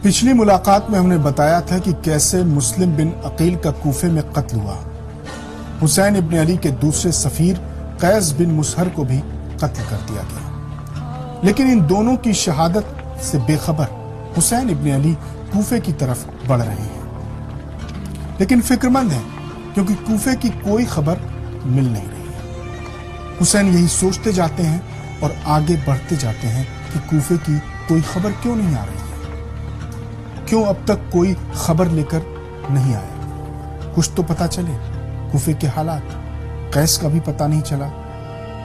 پچھلی ملاقات میں ہم نے بتایا تھا کہ کیسے مسلم بن عقیل کا کوفے میں قتل ہوا۔ حسین ابن علی کے دوسرے سفیر قیس بن مسہر کو بھی قتل کر دیا گیا، لیکن ان دونوں کی شہادت سے بے خبر حسین ابن علی کوفے کی طرف بڑھ رہے ہیں، لیکن فکر مند ہیں کیونکہ کوفے کی کوئی خبر مل نہیں رہی ہے۔ حسین یہی سوچتے جاتے ہیں اور آگے بڑھتے جاتے ہیں کہ کوفے کی کوئی خبر کیوں نہیں آ رہی ہے، کیوں اب تک کوئی خبر لے کر نہیں آیا۔ کچھ تو پتا چلے کوفے کے حالات۔ قیس کا بھی پتا نہیں چلا،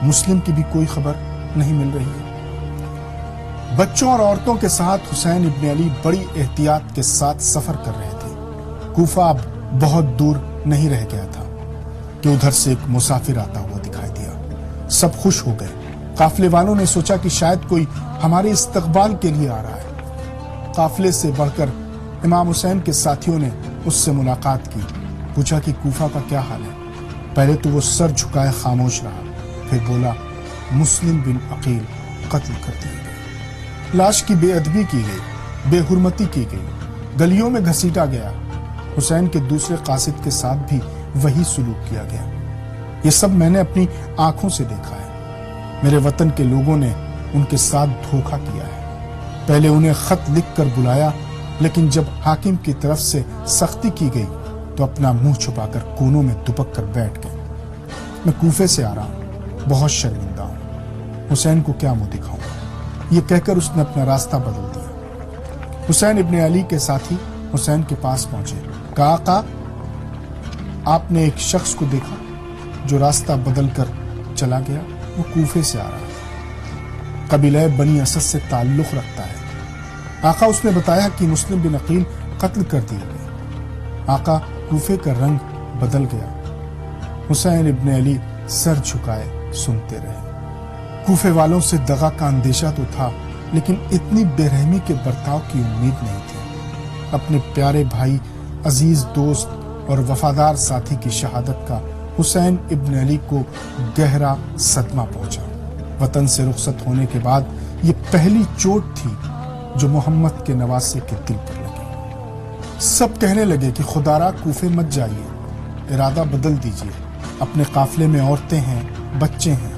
مسلم کی بھی کوئی خبر نہیں مل رہی ہے۔ بچوں اور عورتوں کے ساتھ حسین ابن علی بڑی احتیاط کے ساتھ سفر کر رہے تھے۔ کوفہ اب بہت دور نہیں رہ گیا تھا کہ ادھر سے ایک مسافر آتا ہوا دکھائی دیا۔ سب خوش ہو گئے۔ قافلے والوں نے سوچا کہ شاید کوئی ہمارے استقبال کے لیے آ رہا ہے۔ قافلے سے بڑھ کر امام حسین کے ساتھیوں نے اس سے ملاقات کی، پوچھا کہ کوفہ کا کیا حال ہے۔ پہلے تو وہ سر جھکائے خاموش رہا، پھر بولا مسلم بن عقیل قتل کر دیے گئے، لاش کی بے ادبی کی گئی، بے حرمتی کی گئی، گلیوں میں گھسیٹا گیا۔ حسین کے دوسرے قاصد کے ساتھ بھی وہی سلوک کیا گیا۔ یہ سب میں نے اپنی آنکھوں سے دیکھا ہے۔ میرے وطن کے لوگوں نے ان کے ساتھ دھوکہ کیا ہے۔ پہلے انہیں خط لکھ کر بلایا، لیکن جب حاکم کی طرف سے سختی کی گئی تو اپنا منہ چھپا کر کونوں میں دبک کر بیٹھ گئے۔ میں کوفے سے آ رہا ہوں، بہت شرمندہ ہوں، حسین کو کیا منہ دکھاؤں، یہ کہہ کر اس نے اپنا راستہ بدل دیا۔ حسین ابن علی کے ساتھی حسین کے پاس پہنچے، کہا آقا آپ نے ایک شخص کو دیکھا جو راستہ بدل کر چلا گیا، وہ کوفے سے آ رہا ہے، قبیلہ بنی اسد سے تعلق رکھتا ہے۔ آقا اس نے بتایا کہ مسلم بن عقیل قتل کر دیے گئے۔ آقا کوفے کا رنگ بدل گیا۔ حسین ابن علی سر جھکائے سنتے رہے۔ کوفے والوں سے دغا کا اندیشہ تو تھا، لیکن اتنی بے رحمی کے برتاؤ کی امید نہیں تھی۔ اپنے پیارے بھائی، عزیز دوست اور وفادار ساتھی کی شہادت کا حسین ابن علی کو گہرا صدمہ پہنچا۔ وطن سے رخصت ہونے کے بعد یہ پہلی چوٹ تھی جو محمد کے نواسے کے دل پر لگی۔ سب کہنے لگے کہ خدارا کوفے مت جائیے، ارادہ بدل دیجیے، اپنے قافلے میں عورتیں ہیں، بچے ہیں۔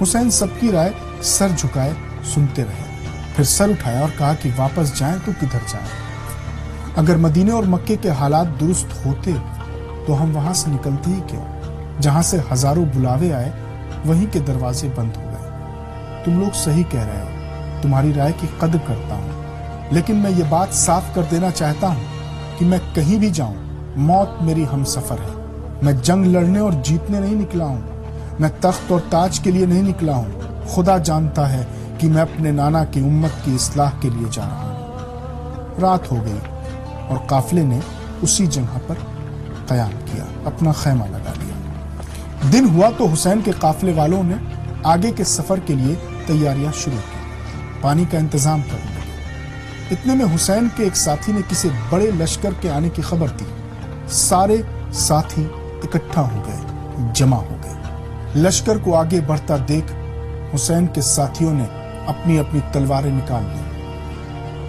حسین سب کی رائے سر جھکائے سنتے رہے، پھر سر اٹھایا اور کہا کہ واپس جائیں تو کدھر جائیں؟ اگر مدینے اور مکے کے حالات درست ہوتے تو ہم وہاں سے نکلتے ہی کیوں؟ جہاں سے ہزاروں بلاوے آئے وہیں کے دروازے بند ہو گئے۔ تم لوگ صحیح کہہ رہے ہو، تمہاری رائے کی قدر کرتا ہوں، لیکن میں یہ بات صاف کر دینا چاہتا ہوں کہ میں کہیں بھی جاؤں، موت میری ہم سفر ہے۔ میں جنگ لڑنے اور جیتنے نہیں نکلا ہوں، میں تخت اور تاج کے لیے نہیں نکلا ہوں۔ خدا جانتا ہے کہ میں اپنے نانا کی امت کی اصلاح کے لیے جا رہا ہوں۔ رات ہو گئی اور قافلے نے اسی جگہ پر قیام کیا، اپنا خیمہ لگا لیا۔ دن ہوا تو حسین کے قافلے والوں نے آگے کے سفر کے لیے تیاریاں شروع کی، پانی کا انتظام کرنے لگے۔ اتنے میں حسین کے ایک ساتھی نے کسی بڑے لشکر کے آنے کی خبر دی۔ سارے ساتھی اکٹھا ہو گئے، جمع ہو گئے۔ لشکر کو آگے بڑھتا دیکھ حسین کے ساتھیوں نے اپنی اپنی تلواریں نکال لی۔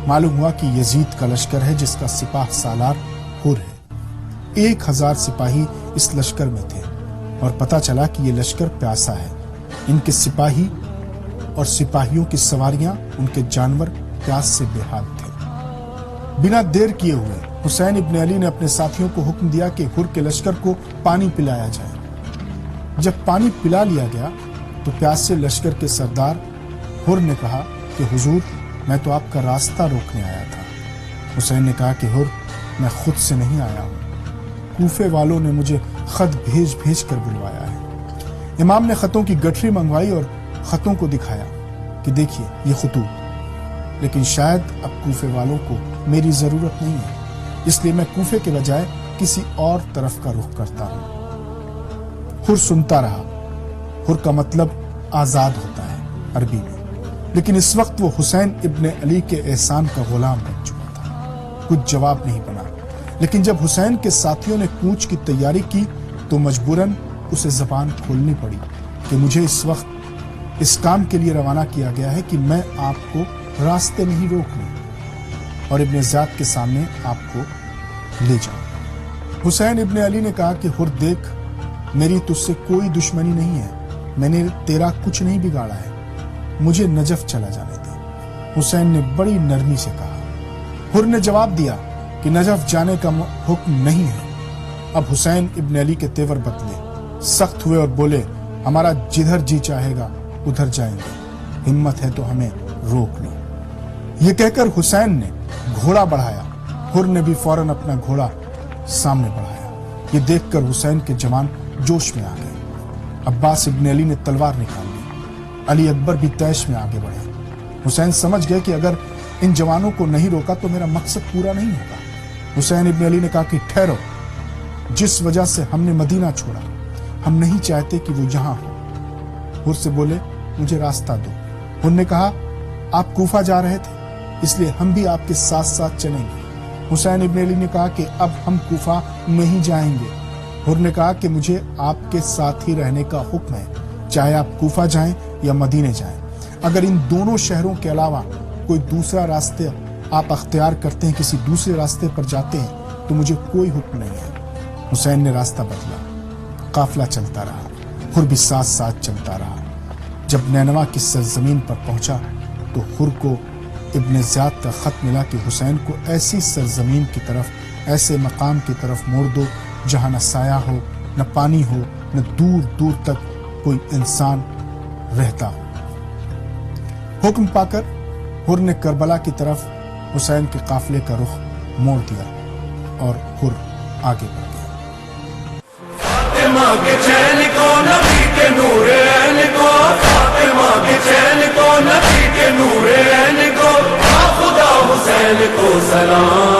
معلوم ہوا کہ یزید کا لشکر ہے جس کا سپاہ سالار حر ہے۔ 1000 سپاہی اس لشکر میں تھے اور پتا چلا کہ یہ لشکر پیاسا ہے۔ ان کے سپاہی اور سپاہیوں کی سواریاں، ان کے جانور پیاس سے بے حال تھے۔ بنا دیر کیے ہوئے حسین ابن علی نے اپنے ساتھیوں کو حکم دیا کہ حر کے لشکر کو پانی پلایا جائے۔ جب پانی پلا لیا گیا تو پیاسے لشکر کے سردار حر نے کہا کہ حضور میں تو آپ کا راستہ روکنے آیا تھا۔ حسین نے کہا کہ حر میں خود سے نہیں آیا ہوں، کوفے والوں نے مجھے خط بھیج بھیج کر بلوایا ہے۔ امام نے خطوں کی گٹھری منگوائی اور خطوں کو دکھایا کہ دیکھیے یہ خطوط، لیکن شاید اب کوفے والوں کو میری ضرورت نہیں ہے، اس لیے میں کوفے کے بجائے کسی اور طرف کا رخ کرتا ہوں۔ حر سنتا رہا۔ حر کا مطلب آزاد ہوتا ہے عربی میں، لیکن اس وقت وہ حسین ابن علی کے احسان کا غلام بن چکا تھا۔ کچھ جواب نہیں بنا، لیکن جب حسین کے ساتھیوں نے کوچ کی تیاری کی تو مجبوراً اسے زبان کھولنی پڑی کہ مجھے اس وقت اس کام کے لیے روانہ کیا گیا ہے کہ میں آپ کو راستے میں ہی روک لوں اور ابن زیاد کے سامنے آپ کو لے جاؤں۔ حسین ابن علی نے کہا کہ حر دیکھ، میری تجھ سے کوئی دشمنی نہیں ہے، میں نے تیرا کچھ نہیں بگاڑا ہے، مجھے نجف چلا جانے دے۔ حسین نے بڑی نرمی سے کہا۔ حر نے جواب دیا کہ نجف جانے کا حکم نہیں ہے۔ اب حسین ابن علی کے تیور بدلے، سخت ہوئے اور بولے ہمارا جدھر جی چاہے گا ادھر جائیں گے، ہمت ہے تو ہمیں روک لو۔ یہ کہہ کر حسین نے گھوڑا بڑھایا، حر نے بھی فوراً اپنا گھوڑا سامنے بڑھایا۔ یہ دیکھ کر حسین کے جوان جوش میں آ گئے۔ عباس ابن علی نے تلوار نکال لی، علی اکبر بھی طیش میں آگے بڑھے۔ حسین سمجھ گئے کہ اگر ان جوانوں کو نہیں روکا تو میرا مقصد پورا نہیں ہوگا۔ حسین ابن علی نے کہا کہ ٹھہرو، جس وجہ سے ہم نے مدینہ چھوڑا ہم نہیں چاہتے کہ وہ یہاں ہو۔ حر سے بولے مجھے راستہ دو۔ حر نے کہا آپ کوفہ جا رہے تھے اس لیے ہم بھی آپ کے ساتھ ساتھ چلیں گے۔ حسین ابن علی نے کہا کہ اب ہم کوفہ نہیں جائیں گے۔ حر نے کہا کہ مجھے آپ کے ساتھ ہی رہنے کا حکم ہے، چاہے آپ کوفہ جائیں یا مدینے جائیں۔ اگر ان دونوں شہروں کے علاوہ کوئی دوسرا راستہ آپ اختیار کرتے ہیں، کسی دوسرے راستے پر جاتے ہیں تو مجھے کوئی حکم نہیں ہے۔ حسین نے راستہ بدلا، قافلہ چلتا رہا، حر بھی ساتھ ساتھ چلتا رہا۔ جب نینوا کی سرزمین پر پہنچا تو حر کو ابن زیاد کا خط ملا کہ حسین کو ایسی سرزمین کی طرف، ایسے مقام کی طرف موڑ دو جہاں نہ سایہ ہو، نہ پانی ہو، نہ دور دور تک کوئی انسان رہتا ہو۔ حکم پا کر حر نے کربلا کی طرف حسین کے قافلے کا رخ موڑ دیا اور حر آگے بڑھ گیا۔ فاطمہ کے چین کو، نبی کے نور عین کو، فاطمہ کے چین کو، نبی کے نور عین کو، خدا حسین کو سلام۔